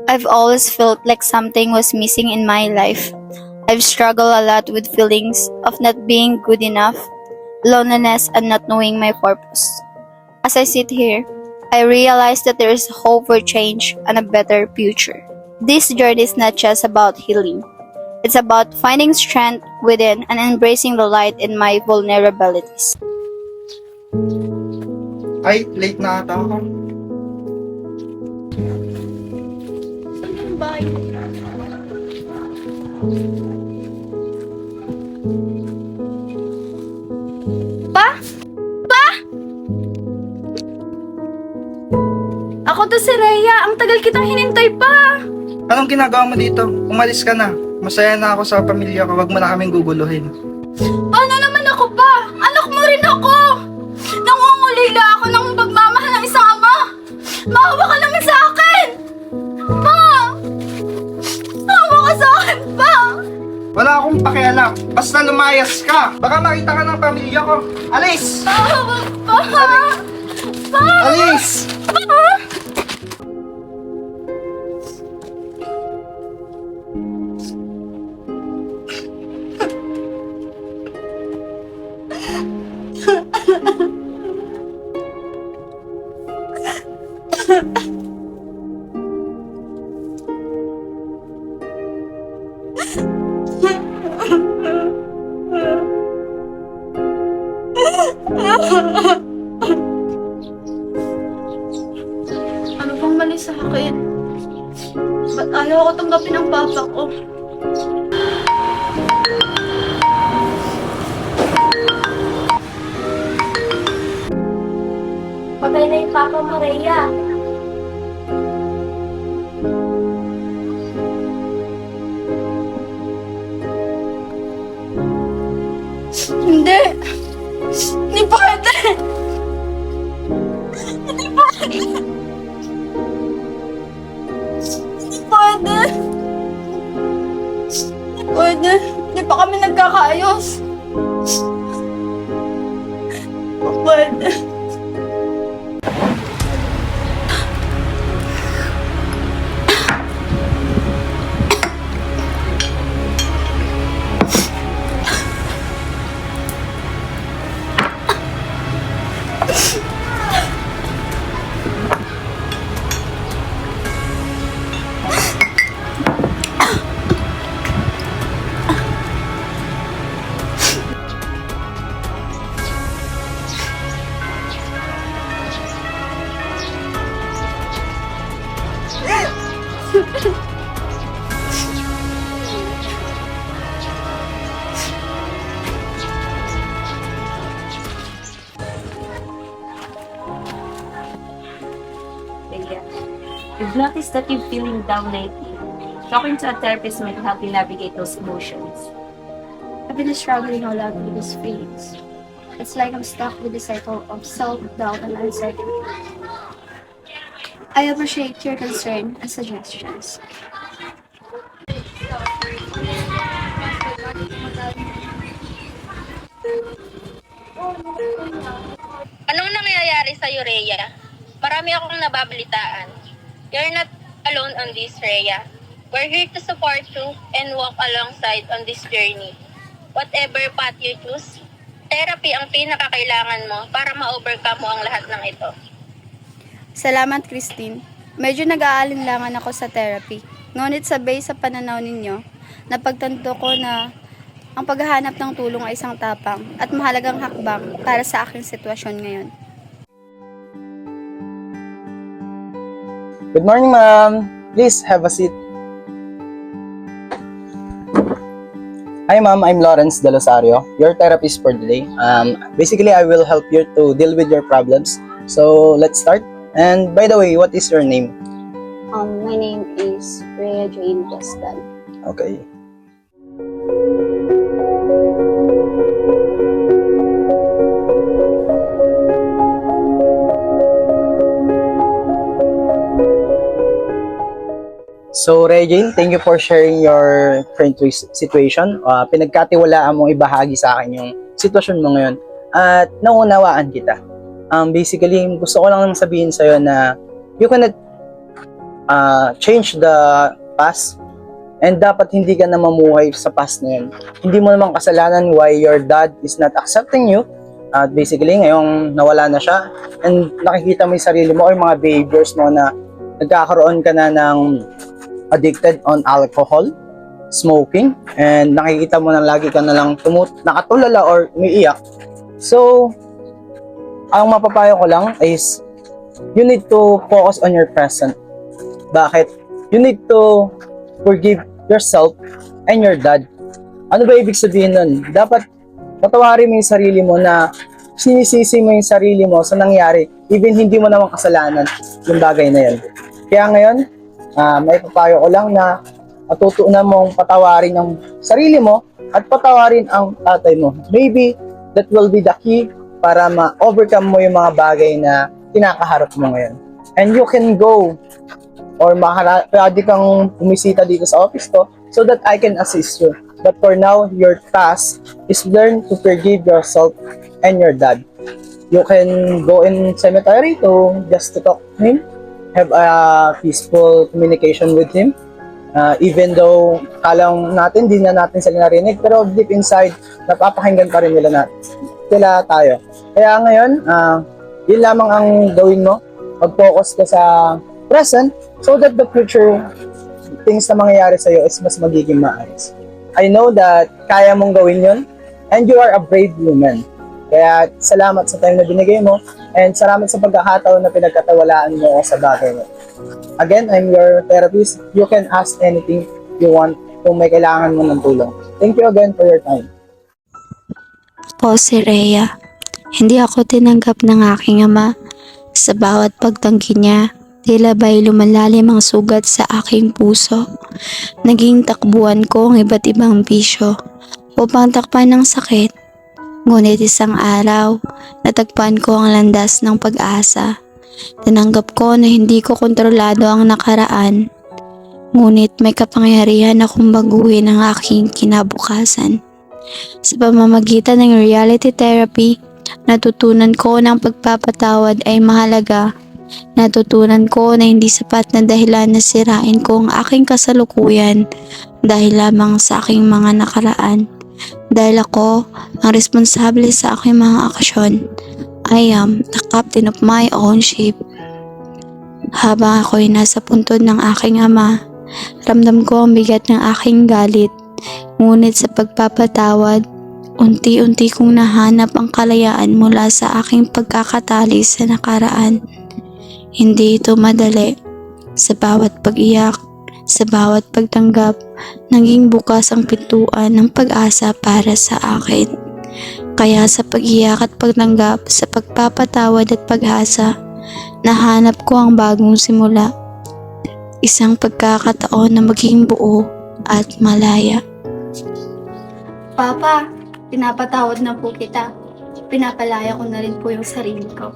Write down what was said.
I've always felt like something was missing in my life. I've struggled a lot with feelings of not being good enough, loneliness, and not knowing my purpose. As I sit here, I realize that there is hope for change and a better future. This journey is not just about healing. It's about finding strength within and embracing the light in my vulnerabilities. Ay, late na ata ako. Pa? Pa? Ako to si Rhea. Ang tagal kitang hinintay pa. Anong ginagawa mo dito? Umalis ka na. Masaya na ako sa pamilya ko. Huwag mo na kaming guguluhin. Paano naman ako pa? Anak mo rin ako. Nangungulila ako ng pagmamahal ng isang ama. Maawa ka naman sa akin. Pa! Maawa ka sa akin, pa! Wala akong pakialam. Basta lumayas ka. Baka makita ka ng pamilya ko. Alis! Pa! Pa! Alis! Ano bang mali sa akin? Ba't ayaw ko tanggapin ang papa ko? Patay na yung Papa Maria. Hindi! Hindi pwede! Hindi pwede! Hindi pwede! Hindi pwede! Hindi pa kami nagkakaayos! Hindi pwede! Leia, you've noticed that you're feeling down lately. Talking to a therapist might help you navigate those emotions. I've been struggling all out with these feelings. It's like I'm stuck with the cycle of self-doubt and uncertainty. I appreciate your concern and suggestions. Anong nangyayari sa Rhea? Marami akong nababalitaan. You're not alone on this, Rhea. We're here to support you and walk alongside on this journey. Whatever path you choose, therapy ang pinakakailangan mo para ma-overcome mo ang lahat ng ito. Salamat, Christine. Medyo nag-aalinlangan ako sa therapy. Ngunit sabay sa pananaw ninyo, napagtanto ko na ang paghahanap ng tulong ay isang tapang at mahalagang hakbang para sa aking sitwasyon ngayon. Good morning, ma'am. Please have a seat. Hi, ma'am. I'm Lawrence De Losario, your therapist for today. Basically, I will help you to deal with your problems. So, let's start. And by the way, what is your name? My name is Rhea Jane Gastal. Okay. So, Regine, thank you for sharing your current situation. Pinagkatiwalaan mong ibahagi sa akin yung sitwasyon mo ngayon at naunawaan kita. Basically, gusto ko lang sabihin sa'yo na you cannot change the past. And dapat hindi ka na mamuhay sa past na yun. Hindi mo naman kasalanan why your dad is not accepting you. At basically, ngayong nawala na siya, and nakikita mo yung sarili mo or mga behaviors mo na nagkakaroon ka na ng addicted on alcohol, smoking, and nakikita mo na lagi ka na lang nakatulala or umiiyak. So, ang mapapayo ko lang is, you need to focus on your present. Bakit? You need to forgive yourself and your dad. Ano ba ibig sabihin nun? Dapat patawarin mo yung sarili mo na sinisisi mo yung sarili mo sa nangyari, even hindi mo naman kasalanan yung bagay na yun. Kaya ngayon, may papayo ko lang na matutunan mong patawarin ang sarili mo at patawarin ang tatay mo. Maybe that will be the key para ma-overcome mo yung mga bagay na kinakaharap mo ngayon. And you can go or pwede kang bumisita dito sa office ko so that I can assist you. But for now, your task is learn to forgive yourself and your dad. You can go in cemetery just to talk to him, have a peaceful communication with him. Even though kalang natin, di na natin sila narinig, pero deep inside, napapakinggan pa rin sila tayo. Kaya ngayon, yun lamang ang gawin mo. Mag-focus ka sa present so that the future things na mangyayari sa'yo is mas magiging maayos. I know that kaya mong gawin yun and you are a brave woman. Kaya salamat sa time na binigay mo and salamat sa pagkakataon na pinagkatawalaan mo sa bagay mo. Again, I'm your therapist. You can ask anything you want kung may kailangan mo ng tulong. Thank you again for your time. Ako si Rhea. Hindi ako tinanggap ng aking ama. Sa bawat pagtanggi niya, tila ba'y lumalalim ang sugat sa aking puso. Naging takbuhan ko ang iba't ibang bisyo upang takpan ng sakit. Ngunit isang araw, natagpan ko ang landas ng pag-asa. Tinanggap ko na hindi ko kontrolado ang nakaraan. Ngunit may kapangyarihan akong baguhin ang aking kinabukasan. Sa pamamagitan ng reality therapy, natutunan ko na ang pagpapatawad ay mahalaga. Natutunan ko na hindi sapat na dahilan na sirain ko ang aking kasalukuyan dahil lamang sa aking mga nakaraan. Dahil ako ang responsable sa aking mga aksyon. I am the captain of my own ship. Habang ako'y nasa puntod ng aking ama, ramdam ko ang bigat ng aking galit. Ngunit sa pagpapatawad, unti-unti kong nahanap ang kalayaan mula sa aking pagkakatali sa nakaraan. Hindi ito madali. Sa bawat pag-iyak, sa bawat pagtanggap, naging bukas ang pintuan ng pag-asa para sa akin. Kaya sa pag-iyak at pagtanggap, sa pagpapatawad at pag-asa, nahanap ko ang bagong simula. Isang pagkakataon na maging buo at malaya. Papa, pinapatawad na po kita. Pinapalaya ko na rin po yung sarili ko.